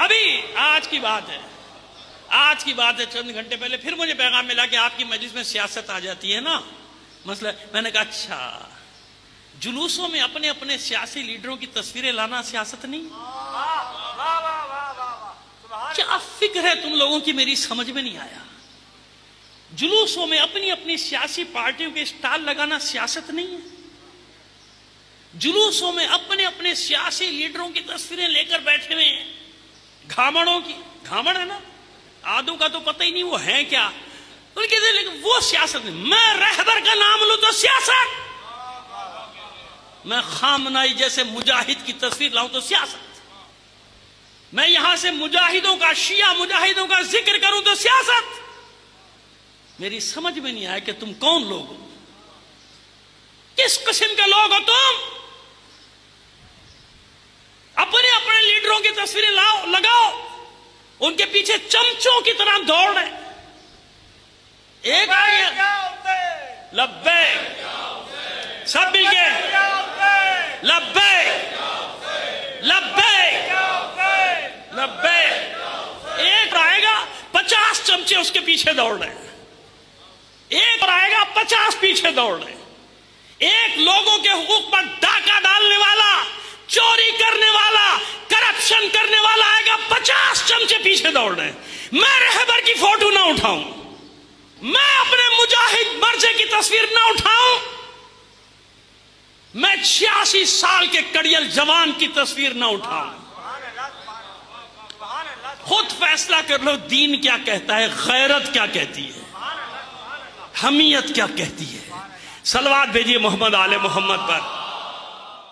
ابھی آج کی بات ہے چند گھنٹے پہلے پھر مجھے پیغام ملا کہ آپ کی مجلس میں سیاست آ جاتی ہے نا مسئلہ. میں نے کہا اچھا، جلوسوں میں اپنے اپنے سیاسی لیڈروں کی تصویریں لانا سیاست نہیں؟ کیا فکر ہے تم لوگوں کی، میری سمجھ میں نہیں آیا. جلوسوں میں اپنی اپنی سیاسی پارٹیوں کے اسٹال لگانا سیاست نہیں ہے؟ جلوسوں میں اپنے اپنے سیاسی لیڈروں کی تصویریں لے کر بیٹھے ہوئے ہیں، گھامڑوں کی. گھامڑ ہے نا، آدھوں کا تو پتہ ہی نہیں وہ ہے کیا. لیکن وہ سیاست نہیں. میں رہبر کا نام لوں تو سیاست، میں خامنائی جیسے مجاہد کی تصویر لاؤں تو سیاست، میں یہاں سے مجاہدوں کا، شیعہ مجاہدوں کا ذکر کروں تو سیاست. میری سمجھ میں نہیں آیا کہ تم کون لوگ ہو، کس قسم کے لوگ ہو تم. اپنے اپنے لیڈروں کی تصویریں لاؤ، لگاؤ، ان کے پیچھے چمچوں کی طرح دوڑ رہے. ایک لبیک، سب مل کے لبیک لبیک لبیک. ایک آئے گا 50 چمچے اس کے پیچھے دوڑ رہے ہیں، ایک اور آئے گا 50 پیچھے دوڑ رہے ہیں. ایک لوگوں کے حقوق پر ڈاکہ ڈالنے والا، چوری کرنے والا، کرپشن کرنے والا آئے گا، 50 چمچے پیچھے دوڑ رہے ہیں. میں رہبر کی فوٹو نہ اٹھاؤں، میں اپنے مجاہد مرجے کی تصویر نہ اٹھاؤں، میں 86 سال کے کڑیل جوان کی تصویر نہ اٹھاؤں. خود فیصلہ کر لو دین کیا کہتا ہے، غیرت کیا کہتی ہے، حمیت کیا کہتی ہے. صلوات بھیجیے محمد آل محمد پر.